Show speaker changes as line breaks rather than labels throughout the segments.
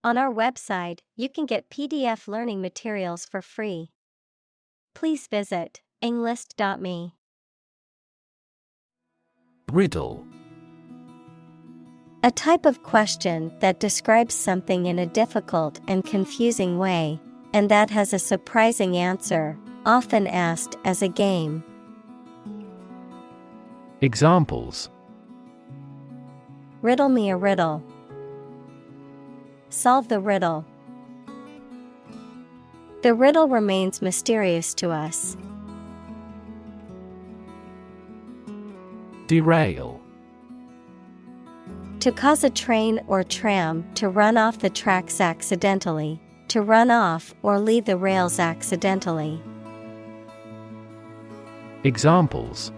On our website, you can get PDF learning materials for free. Please visit englist.me.
Riddle.
A type of question that describes something in a difficult and confusing way, and that has a surprising answer, often asked as a game.
Examples:
Riddle me a riddle. Solve the riddle. The riddle remains mysterious to us.
Derail.
To cause a train or tram to run off the tracks accidentally, to run off or leave the rails accidentally.
Examples: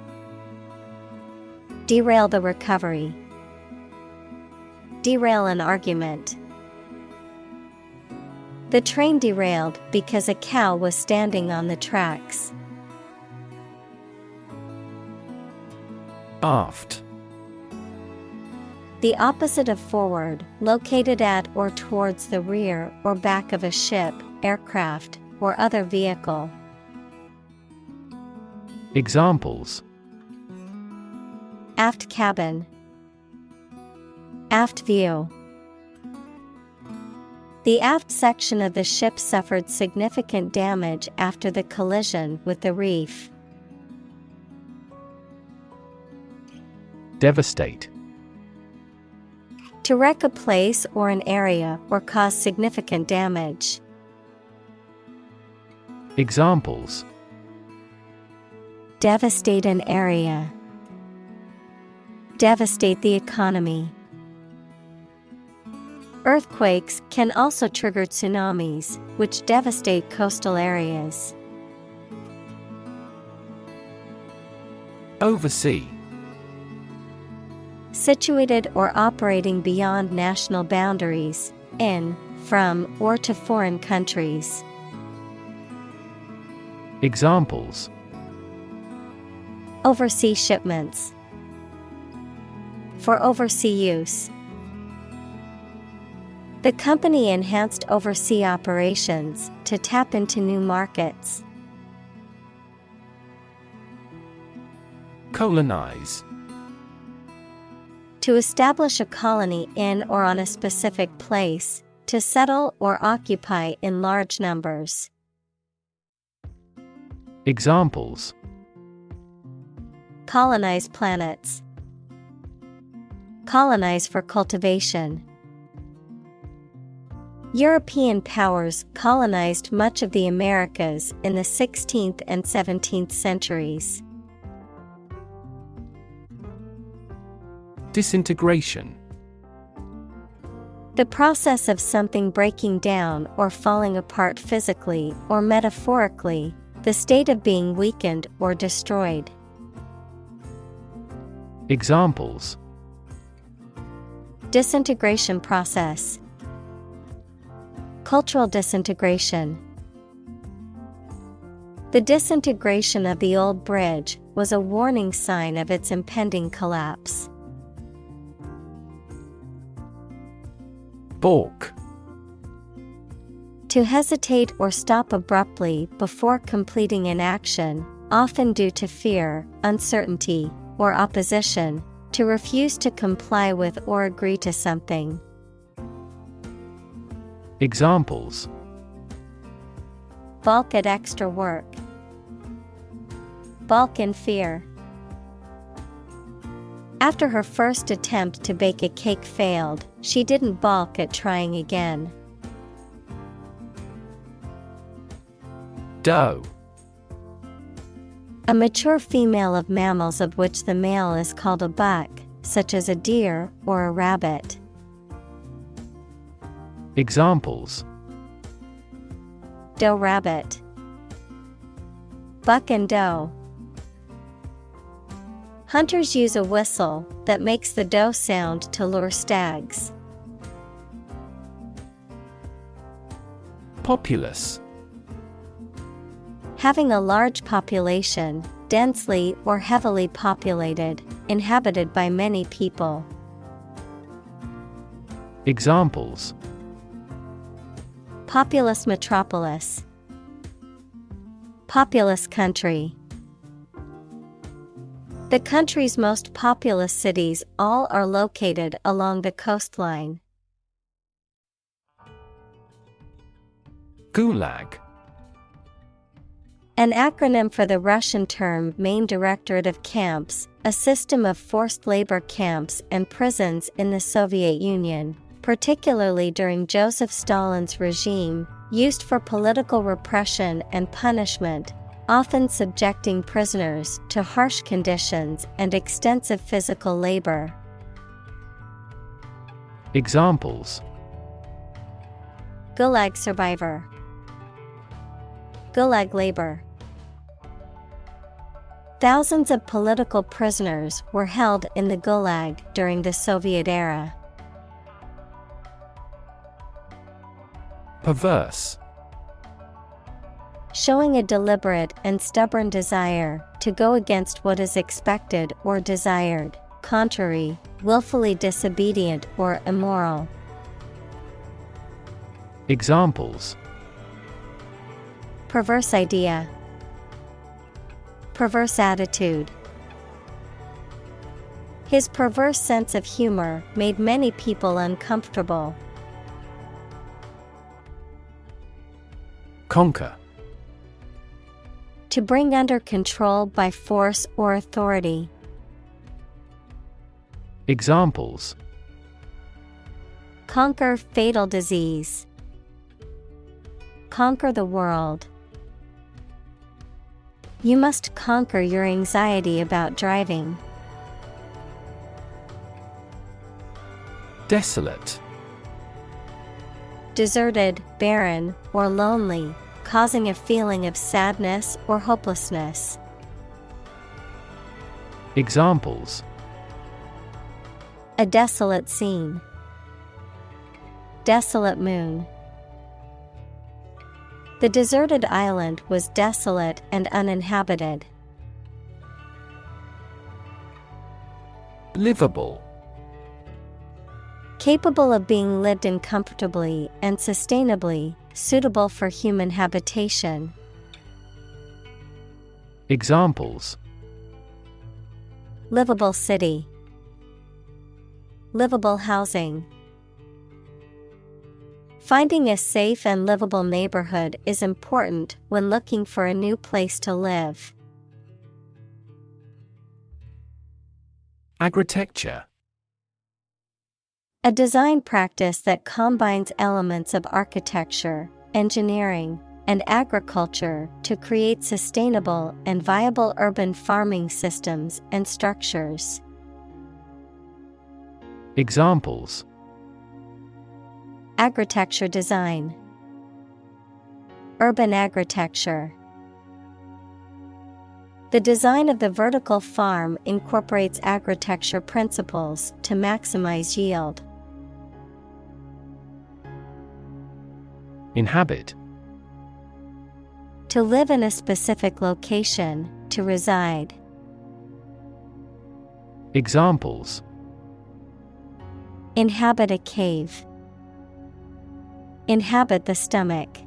Derail the recovery. Derail an argument. The train derailed because a cow was standing on the tracks.
Aft.
The opposite of forward, located at or towards the rear or back of a ship, aircraft, or other vehicle.
Examples:
Aft cabin. Aft view. The aft section of the ship suffered significant damage after the collision with the reef.
Devastate.
To wreck a place or an area or cause significant damage.
Examples:
Devastate an area. Devastate the economy. Earthquakes can also trigger tsunamis, which devastate coastal areas.
Oversee.
Situated or operating beyond national boundaries, in, from, or to foreign countries.
Examples:
Oversee shipments. For oversea use. The company enhanced overseas operations to tap into new markets.
Colonize.
To establish a colony in or on a specific place, to settle or occupy in large numbers.
Examples:
Colonize planets. Colonize for cultivation. European powers colonized much of the Americas in the 16th and 17th centuries.
Disintegration.
The process of something breaking down or falling apart physically or metaphorically, the state of being weakened or destroyed.
Examples:
Disintegration process. Cultural disintegration. The disintegration of the old bridge was a warning sign of its impending collapse.
Balk.
To hesitate or stop abruptly before completing an action, often due to fear, uncertainty, or opposition, to refuse to comply with or agree to something.
Examples:
Balk at extra work. Balk in fear. After her first attempt to bake a cake failed, she didn't balk at trying again.
Doe.
A mature female of mammals of which the male is called a buck, such as a deer or a rabbit.
Examples:
Doe rabbit. Buck and doe. Hunters use a whistle that makes the doe sound to lure stags.
Populous.
Having a large population, densely or heavily populated, inhabited by many people.
Examples:
Populous metropolis. Populous country. The country's most populous cities all are located along the coastline.
Gulag.
An acronym for the Russian term Main Directorate of Camps, a system of forced labor camps and prisons in the Soviet Union, particularly during Joseph Stalin's regime, used for political repression and punishment, often subjecting prisoners to harsh conditions and extensive physical labor.
Examples:
Gulag survivor. Gulag labor. Thousands of political prisoners were held in the Gulag during the Soviet era.
Perverse.
Showing a deliberate and stubborn desire to go against what is expected or desired, contrary, willfully disobedient or immoral.
Examples:
Perverse idea. Perverse attitude. His perverse sense of humor made many people uncomfortable.
Conquer.
To bring under control by force or authority.
Examples:
Conquer fatal disease. Conquer the world. You must conquer your anxiety about driving.
Desolate.
Deserted, barren, or lonely, causing a feeling of sadness or hopelessness.
Examples:
A desolate scene. Desolate moon. The deserted island was desolate and uninhabited.
Livable.
Capable of being lived in comfortably and sustainably, suitable for human habitation.
Examples:
Livable city. Livable housing. Finding a safe and livable neighborhood is important when looking for a new place to live.
Agritecture.
A design practice that combines elements of architecture, engineering, and agriculture to create sustainable and viable urban farming systems and structures.
Examples:
Agritecture design. Urban agritecture. The design of the vertical farm incorporates agritecture principles to maximize yield.
Inhabit.
To live in a specific location, to reside.
Examples:
Inhabit a cave. Inhabit the stomach.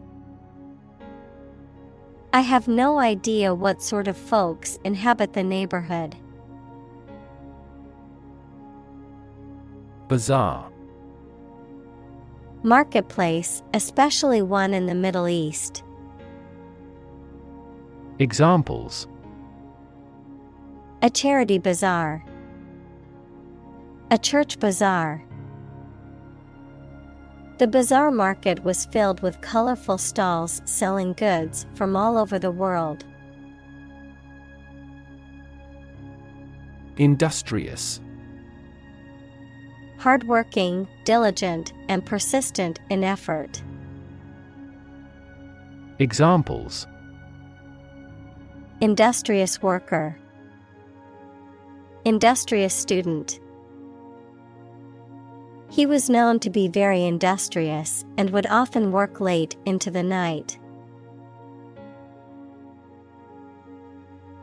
I have no idea what sort of folks inhabit the neighborhood.
Bazaar.
Marketplace, especially one in the Middle East.
Examples:
A charity bazaar. A church bazaar. The bazaar market was filled with colorful stalls selling goods from all over the world.
Industrious.
Hardworking, diligent, and persistent in effort.
Examples:
Industrious worker. Industrious student. He was known to be very industrious and would often work late into the night.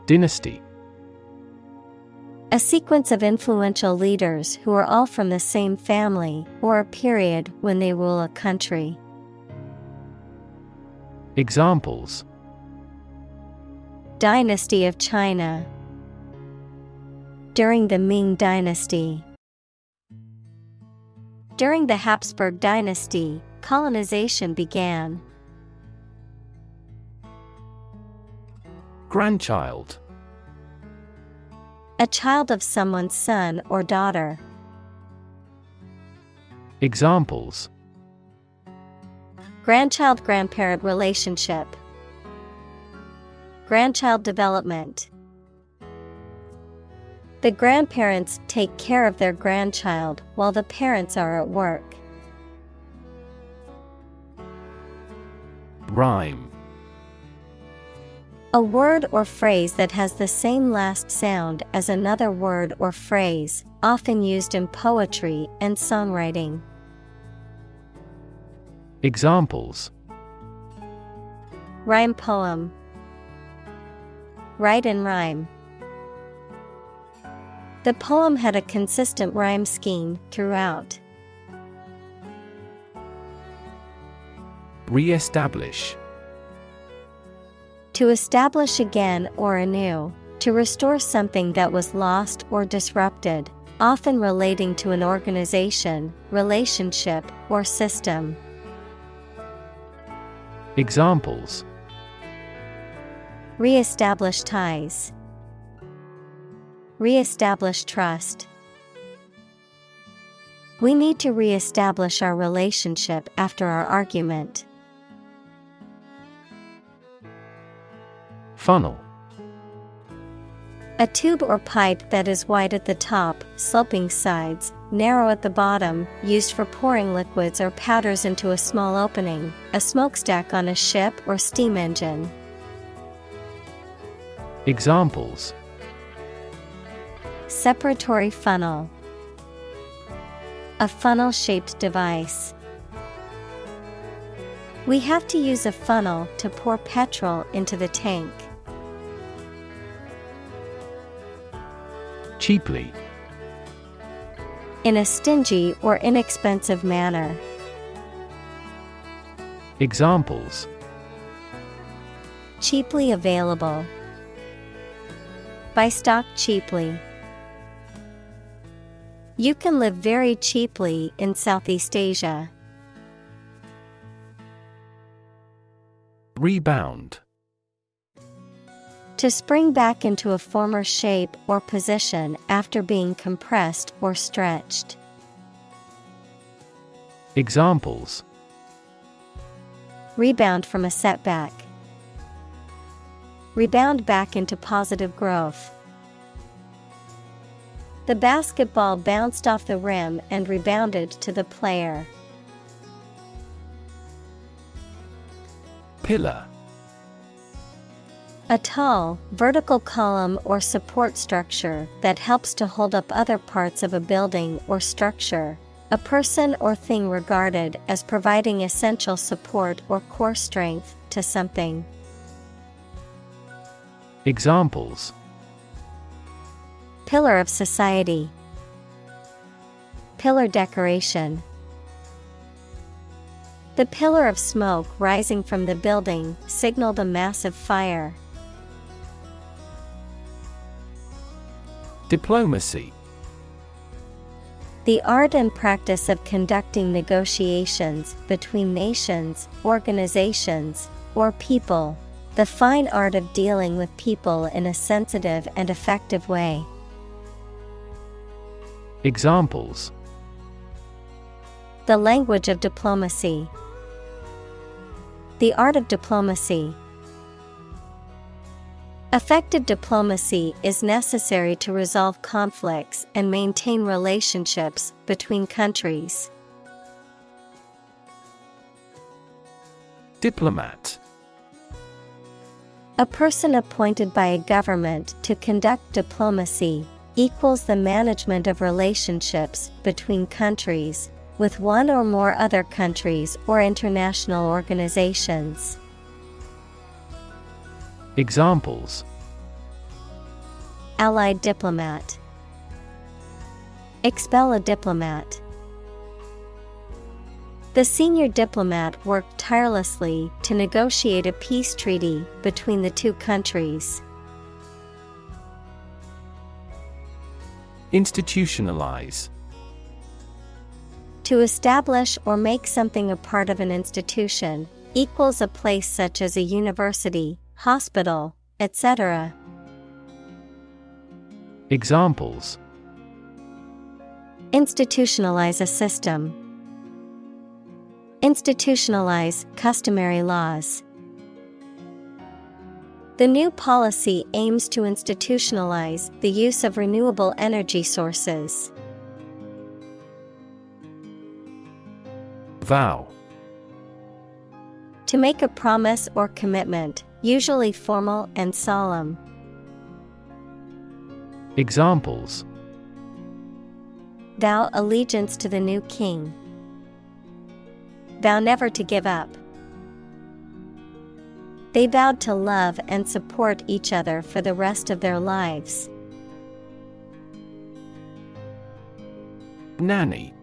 Dynasty.
A sequence of influential leaders who are all from the same family or a period when they rule a country.
Examples:
Dynasty of China. During the Ming Dynasty. During the Habsburg Dynasty, colonization began.
Grandchild.
A child of someone's son or daughter.
Examples:
Grandchild-grandparent relationship. Grandchild development. The grandparents take care of their grandchild while the parents are at work.
Rhyme.
A word or phrase that has the same last sound as another word or phrase, often used in poetry and songwriting.
Examples:
Rhyme poem. Write and rhyme. The poem had a consistent rhyme scheme throughout.
Re-establish.
To establish again or anew, to restore something that was lost or disrupted, often relating to an organization, relationship, or system.
Examples:
Re-establish ties. Re-establish trust. We need to re-establish our relationship after our argument.
Funnel.
A tube or pipe that is wide at the top, sloping sides, narrow at the bottom, used for pouring liquids or powders into a small opening, a smokestack on a ship or steam engine.
Examples:
Separatory funnel. A funnel-shaped device. We have to use a funnel to pour petrol into the tank.
Cheaply.
In a stingy or inexpensive manner.
Examples:
Cheaply available. Buy stock cheaply. You can live very cheaply in Southeast Asia.
Rebound.
To spring back into a former shape or position after being compressed or stretched.
Examples:
Rebound from a setback. Rebound back into positive growth. The basketball bounced off the rim and rebounded to the player.
Pillar.
A tall, vertical column or support structure that helps to hold up other parts of a building or structure. A person or thing regarded as providing essential support or core strength to something.
Examples:
Pillar of society. Pillar decoration. The pillar of smoke rising from the building signaled a massive fire.
Diplomacy.
The art and practice of conducting negotiations between nations, organizations, or people. The fine art of dealing with people in a sensitive and effective way.
Examples:
The language of diplomacy. The art of diplomacy. Effective diplomacy is necessary to resolve conflicts and maintain relationships between countries.
Diplomat.
A person appointed by a government to conduct diplomacy equals the management of relationships between countries with one or more other countries or international organizations.
Examples:
Allied diplomat. Expel a diplomat. The senior diplomat worked tirelessly to negotiate a peace treaty between the two countries.
Institutionalize.
To establish or make something a part of an institution, equals a place such as a university, hospital, etc.
Examples:
institutionalize a system. Institutionalize customary laws. The new policy aims to institutionalize the use of renewable energy sources.
Vow.
To make a promise or commitment, usually formal and solemn.
Examples:
vow allegiance to the new king. Vow never to give up. They vowed to love and support each other for the rest of their lives.
Nanny.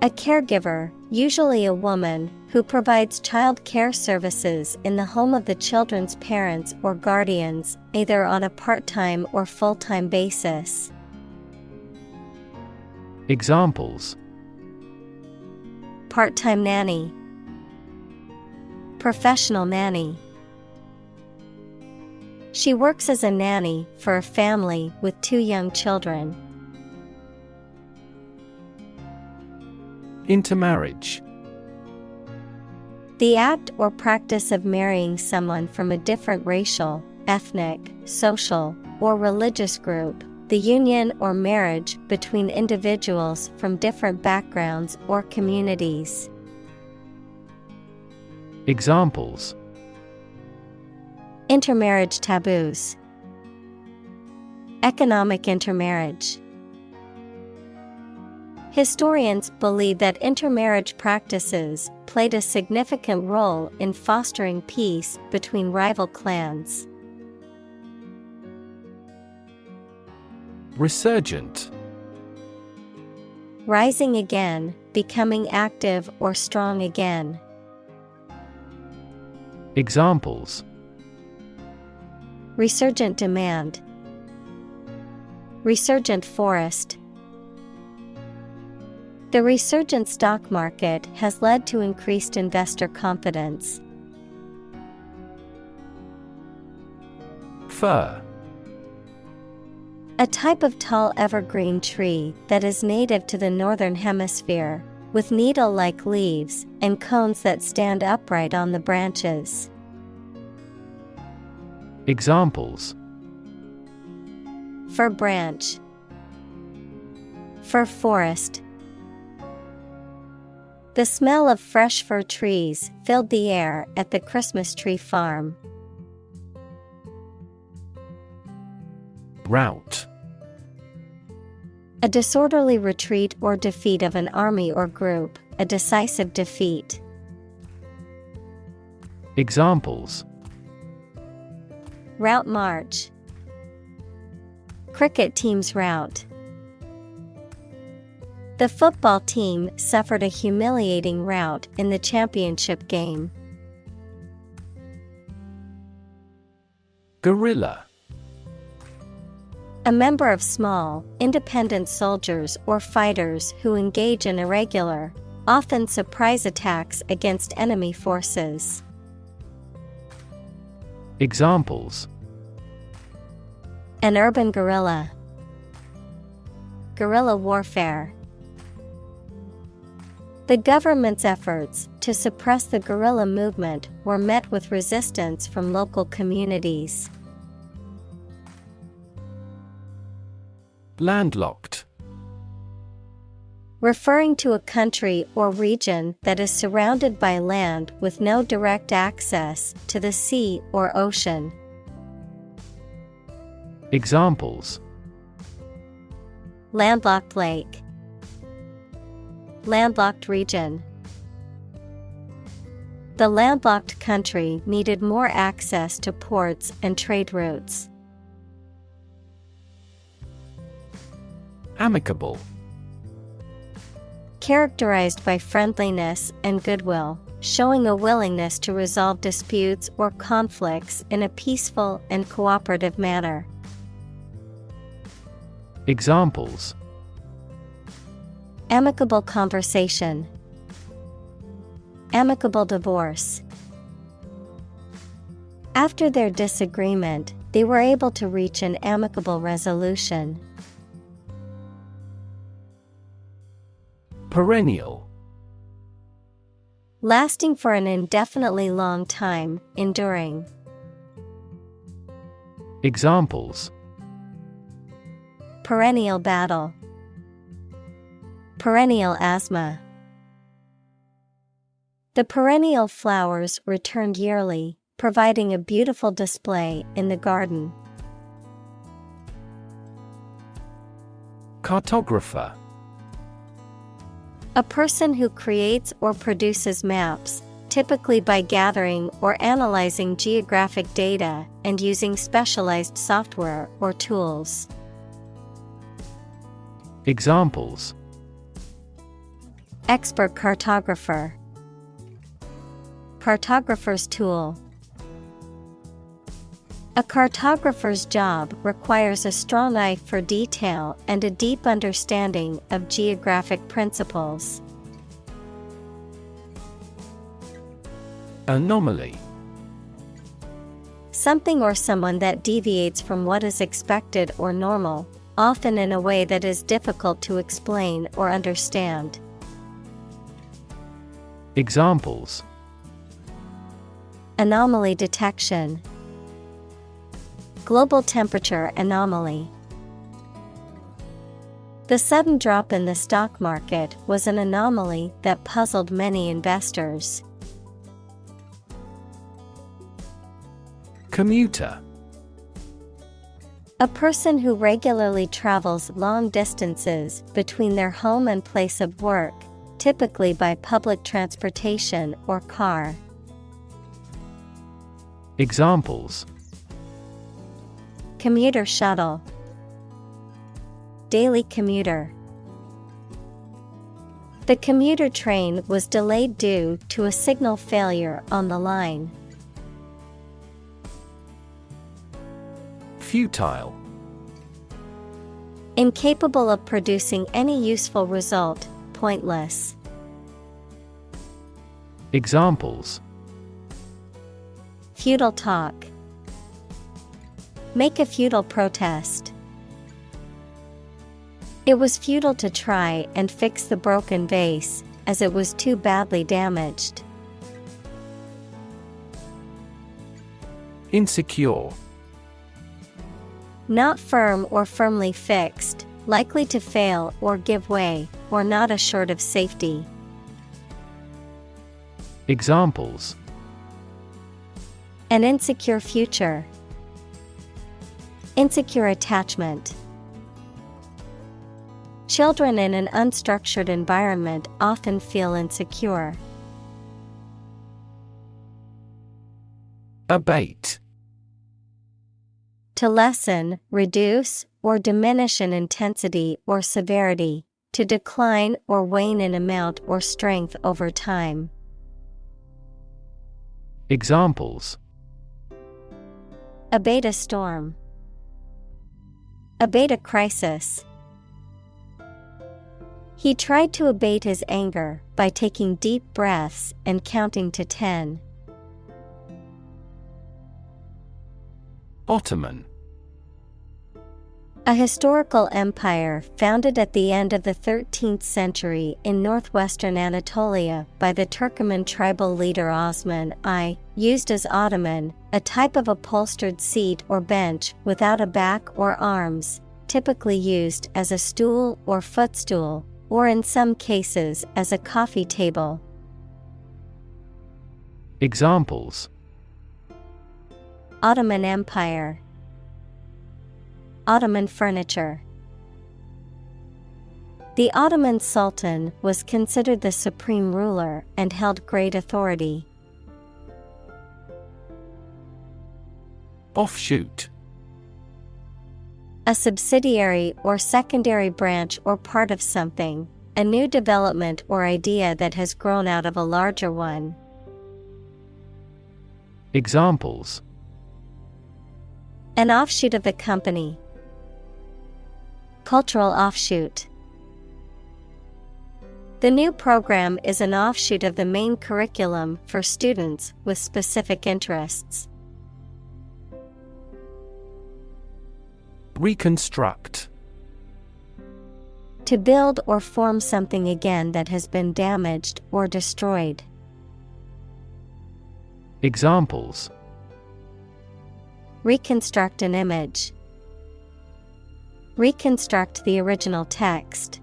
A caregiver, usually a woman, who provides child care services in the home of the children's parents or guardians, either on a part-time or full-time basis.
Examples:
part-time nanny. Professional nanny. She works as a nanny for a family with 2 young children.
Intermarriage.
The act or practice of marrying someone from a different racial, ethnic, social, or religious group, the union or marriage between individuals from different backgrounds or communities.
Examples:
intermarriage taboos. Economic intermarriage. Historians believe that intermarriage practices played a significant role in fostering peace between rival clans.
Resurgent.
Rising again, becoming active or strong again.
Examples:
resurgent demand. Resurgent forest. The resurgent stock market has led to increased investor confidence.
Fir.
A type of tall evergreen tree that is native to the northern hemisphere, with needle-like leaves and cones that stand upright on the branches.
Examples:
fir branch. Fir forest. The smell of fresh fir trees filled the air at the Christmas tree farm.
Rout.
A disorderly retreat or defeat of an army or group, a decisive defeat.
Examples:
route march. Cricket team's rout. The football team suffered a humiliating rout in the championship game. Guerrilla. A member of small, independent soldiers or fighters who engage in irregular, often surprise attacks against enemy forces.
Examples:
an urban guerrilla. Guerrilla warfare. The government's efforts to suppress the guerrilla movement were met with resistance from local communities.
Landlocked.
Referring to a country or region that is surrounded by land with no direct access to the sea or ocean.
Examples:
landlocked lake. Landlocked region. The landlocked country needed more access to ports and trade routes.
Amicable.
Characterized by friendliness and goodwill, showing a willingness to resolve disputes or conflicts in a peaceful and cooperative manner.
Examples:
Amicable conversation. Amicable divorce. After their disagreement, they were able to reach an amicable resolution.
Perennial.
Lasting for an indefinitely long time, enduring.
Examples:
Perennial battle. Perennial asthma. The perennial flowers returned yearly, providing a beautiful display in the garden.
Cartographer.
A person who creates or produces maps, typically by gathering or analyzing geographic data and using specialized software or tools.
Examples:
Expert cartographer. Cartographer's tool. A cartographer's job requires a strong eye for detail and a deep understanding of geographic principles.
Anomaly.
Something or someone that deviates from what is expected or normal, often in a way that is difficult to explain or understand.
Examples:
Anomaly detection. Global temperature anomaly. The sudden drop in the stock market was an anomaly that puzzled many investors.
Commuter.
A person who regularly travels long distances between their home and place of work, typically by public transportation or car.
Examples:
Commuter shuttle. Daily commuter. The commuter train was delayed due to a signal failure on the line.
Futile.
Incapable of producing any useful result, pointless.
Examples:
Futile talk. Make a futile protest. It was futile to try and fix the broken vase, as it was too badly damaged.
Insecure.
Not firm or firmly fixed, likely to fail or give way, or not assured of safety.
Examples:
An insecure future. Insecure attachment. Children in an unstructured environment often feel insecure.
Abate.
To lessen, reduce, or diminish in intensity or severity, to decline or wane in amount or strength over time.
Examples:
Abate a storm. Abate a crisis. He tried to abate his anger by taking deep breaths and counting to 10.
Ottoman.
A historical empire founded at the end of the 13th century in northwestern Anatolia by the Turkoman tribal leader Osman I, used as ottoman, a type of upholstered seat or bench without a back or arms, typically used as a stool or footstool, or in some cases as a coffee table.
Examples:
Ottoman Empire. Ottoman furniture. The Ottoman Sultan was considered the supreme ruler and held great authority.
Offshoot.
A subsidiary or secondary branch or part of something, a new development or idea that has grown out of a larger one.
Examples:
An offshoot of the company. Cultural offshoot. The new program is an offshoot of the main curriculum for students with specific interests.
Reconstruct.
To build or form something again that has been damaged or destroyed.
Examples:
Reconstruct an image. Reconstruct the original text.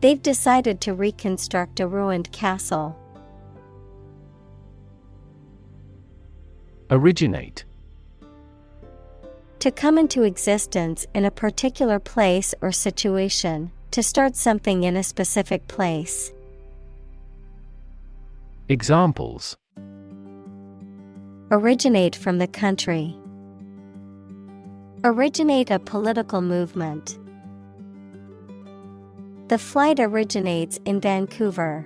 They've decided to reconstruct a ruined castle.
Originate.
To come into existence in a particular place or situation, to start something in a specific place.
Examples:
Originate from the country. Originate a political movement. The flight originates in Vancouver.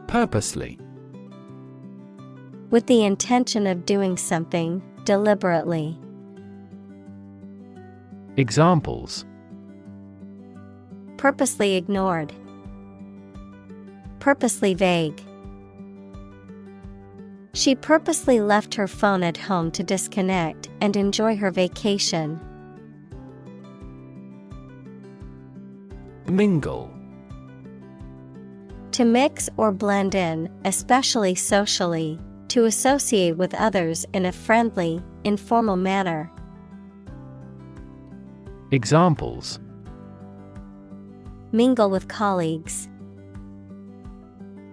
Purposely.
With the intention of doing something, deliberately.
Examples:
Purposely ignored. Purposely vague. She purposely left her phone at home to disconnect and enjoy her vacation.
Mingle.
To mix or blend in, especially socially, to associate with others in a friendly, informal manner.
Examples:
Mingle with colleagues.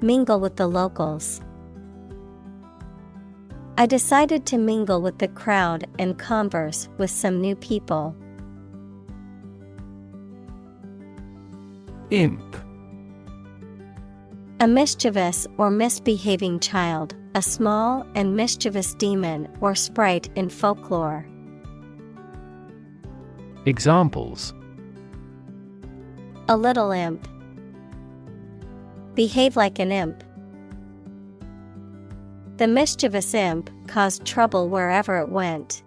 Mingle with the locals. I decided to mingle with the crowd and converse with some new people.
Imp.
A mischievous or misbehaving child, a small and mischievous demon or sprite in folklore.
Examples:
A little imp. Behave like an imp. The mischievous imp caused trouble wherever it went.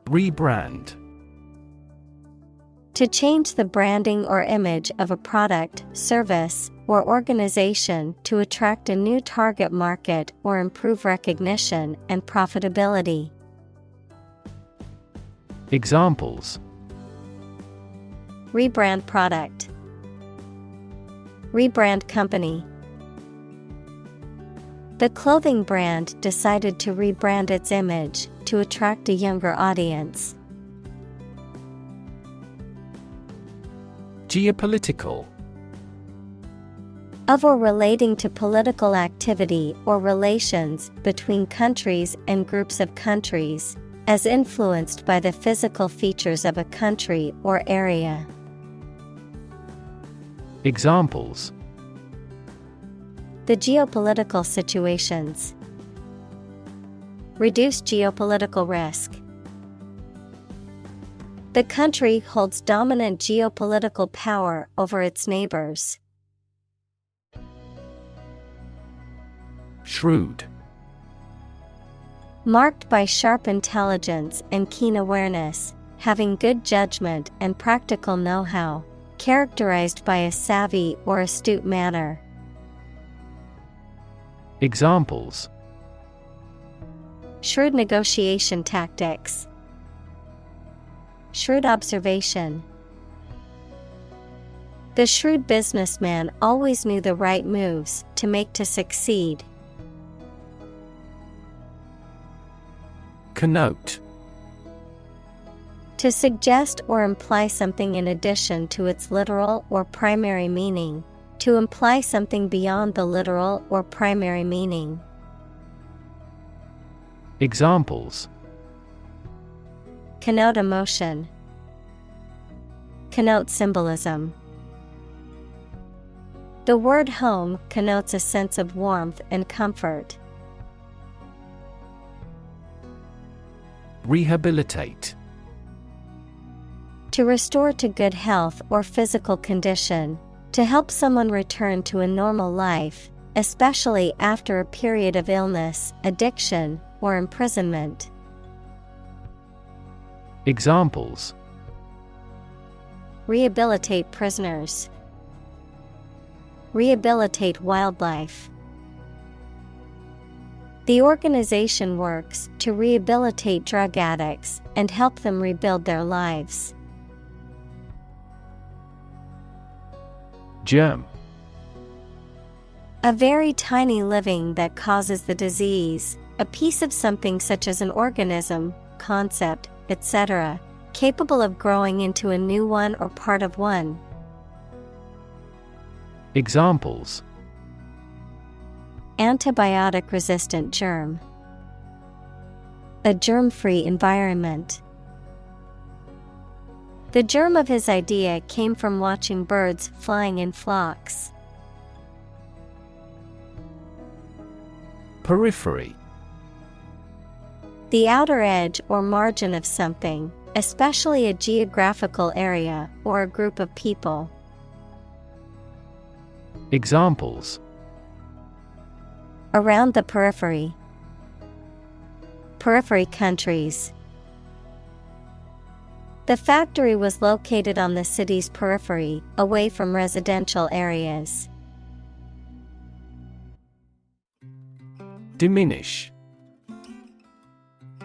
Rebrand.
To change the branding or image of a product, service, or organization to attract a new target market or improve recognition and profitability.
Examples:
Rebrand product. Rebrand company. The clothing brand decided to rebrand its image to attract a younger audience.
Geopolitical.
Of or relating to political activity or relations between countries and groups of countries, as influenced by the physical features of a country or area.
Examples:
The geopolitical situations. Reduce geopolitical risk. The country holds dominant geopolitical power over its neighbors.
Shrewd.
Marked by sharp intelligence and keen awareness, having good judgment and practical know-how, characterized by a savvy or astute manner.
Examples:
Shrewd negotiation tactics. Shrewd observation. The shrewd businessman always knew the right moves to make to succeed.
Connote.
To suggest or imply something in addition to its literal or primary meaning. To imply something beyond the literal or primary meaning.
Examples:
Connote emotion. Connote symbolism. The word home connotes a sense of warmth and comfort.
Rehabilitate.
To restore to good health or physical condition, to help someone return to a normal life, especially after a period of illness, addiction, or imprisonment.
Examples:
Rehabilitate prisoners. Rehabilitate wildlife. The organization works to rehabilitate drug addicts and help them rebuild their lives.
Germ.
A very tiny living that causes the disease, a piece of something such as an organism, concept, etc., capable of growing into a new one or part of one.
Examples:
Antibiotic-resistant germ. A germ-free environment. The germ of his idea came from watching birds flying in flocks.
Periphery.
The outer edge or margin of something, especially a geographical area or a group of people.
Examples:
Around the periphery. Periphery countries. The factory was located on the city's periphery, away from residential areas.
Diminish.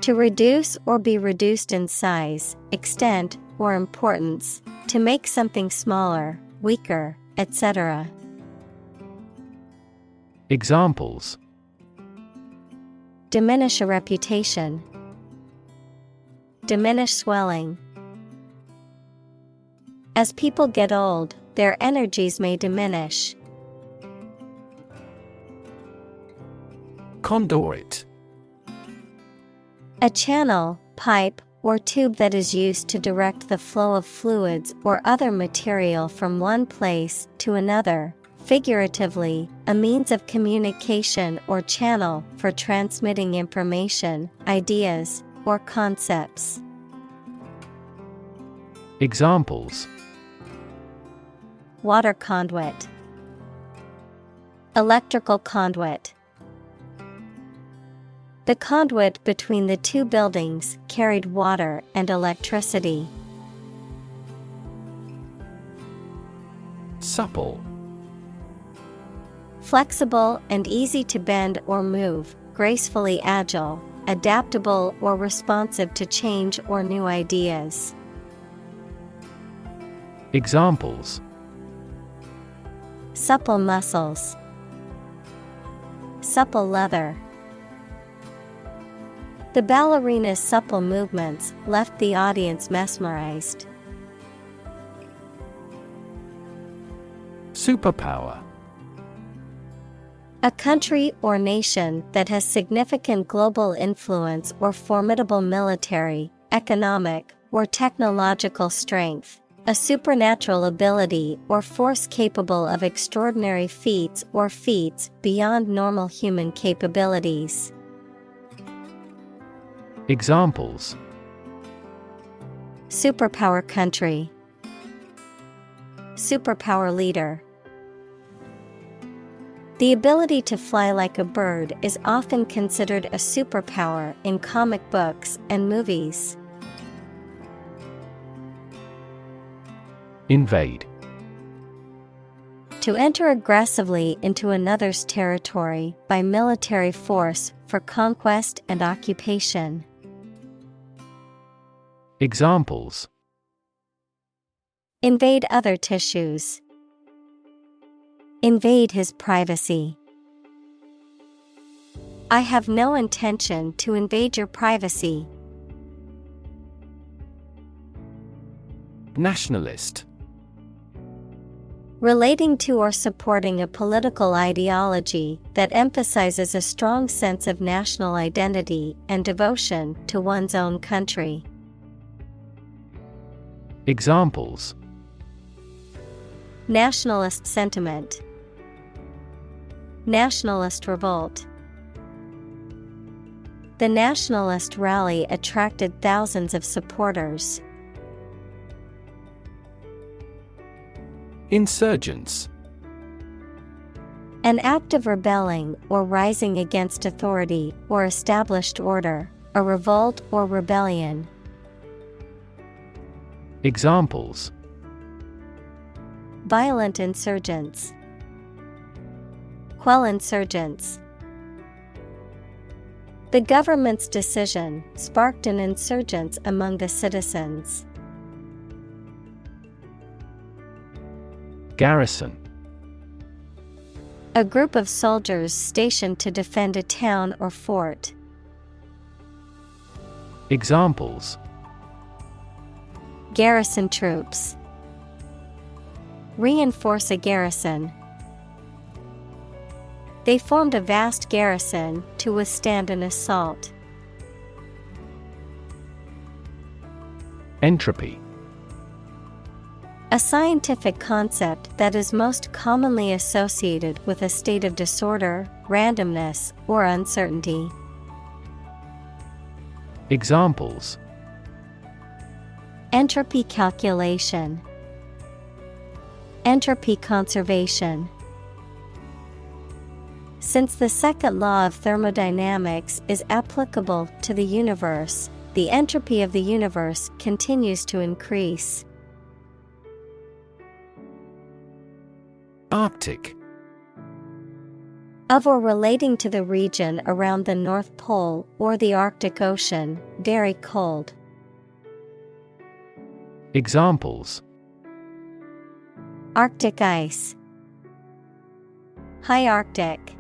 To reduce or be reduced in size, extent, or importance, to make something smaller, weaker, etc.
Examples:
Diminish a reputation. Diminish swelling. As people get old, their energies may diminish.
Conduit.
A channel, pipe, or tube that is used to direct the flow of fluids or other material from one place to another. Figuratively, a means of communication or channel for transmitting information, ideas, or concepts.
Examples:
Water conduit. Electrical conduit. The conduit between the two buildings carried water and electricity.
Supple.
Flexible and easy to bend or move, gracefully agile, adaptable or responsive to change or new ideas.
Examples:
Supple muscles. Supple leather. The ballerina's supple movements left the audience mesmerized.
Superpower.
A country or nation that has significant global influence or formidable military, economic, or technological strength. A supernatural ability or force capable of extraordinary feats or feats beyond normal human capabilities.
Examples:
Superpower country. Superpower leader. The ability to fly like a bird is often considered a superpower in comic books and movies.
Invade.
To enter aggressively into another's territory by military force for conquest and occupation.
Examples:
Invade other tissues. Invade his privacy. I have no intention to invade your privacy.
Nationalist.
Relating to or supporting a political ideology that emphasizes a strong sense of national identity and devotion to one's own country.
Examples:
Nationalist sentiment. Nationalist revolt. The nationalist rally attracted thousands of supporters.
Insurgents.
An act of rebelling or rising against authority or established order, a revolt or rebellion.
Examples:
Violent insurgents. Quell insurgents. The government's decision sparked an insurgence among the citizens.
Garrison.
A group of soldiers stationed to defend a town or fort.
Examples:
Garrison troops. Reinforce a garrison. They formed a vast garrison to withstand an assault.
Entropy.
A scientific concept that is most commonly associated with a state of disorder, randomness, or uncertainty.
Examples:
Entropy calculation. Entropy conservation. Since the second law of thermodynamics is applicable to the universe, the entropy of the universe continues to increase.
Arctic.
Of or relating to the region around the North Pole or the Arctic Ocean, very cold.
Examples:
Arctic ice. High Arctic.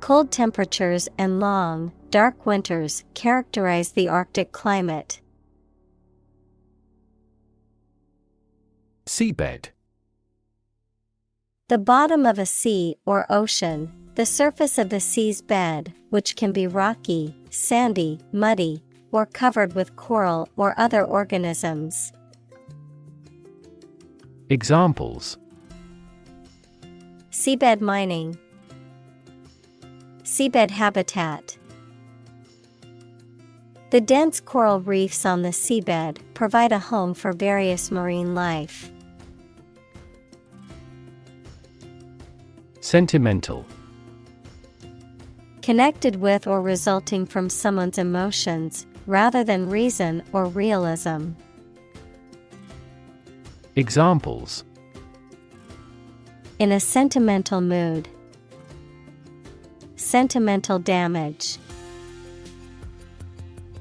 Cold temperatures and long, dark winters characterize the Arctic climate.
Seabed.
The bottom of a sea or ocean, the surface of the sea's bed, which can be rocky, sandy, muddy, or covered with coral or other organisms.
Examples:
Seabed mining. Seabed habitat. The dense coral reefs on the seabed provide a home for various marine life.
Sentimental.
Connected with or resulting from someone's emotions, rather than reason or realism.
Examples:
In a sentimental mood. Sentimental damage.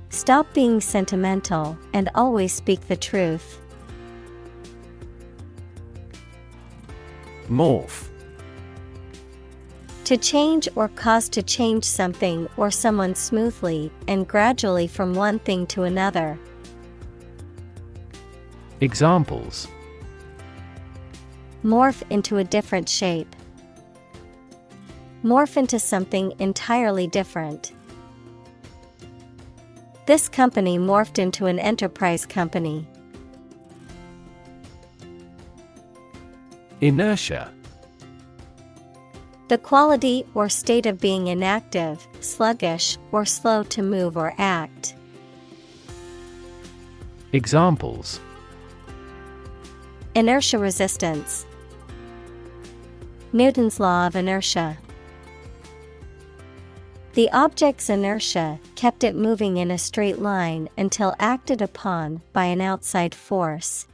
Stop being sentimental and always speak the truth.
Morph.
To change or cause to change something or someone smoothly and gradually from one thing to another.
Examples:
Morph into a different shape. Morph into something entirely different. This company morphed into an enterprise company.
Inertia.
The quality or state of being inactive, sluggish, or slow to move or act.
Examples:
Inertia resistance. Newton's law of inertia. The object's inertia kept it moving in a straight line until acted upon by an outside force.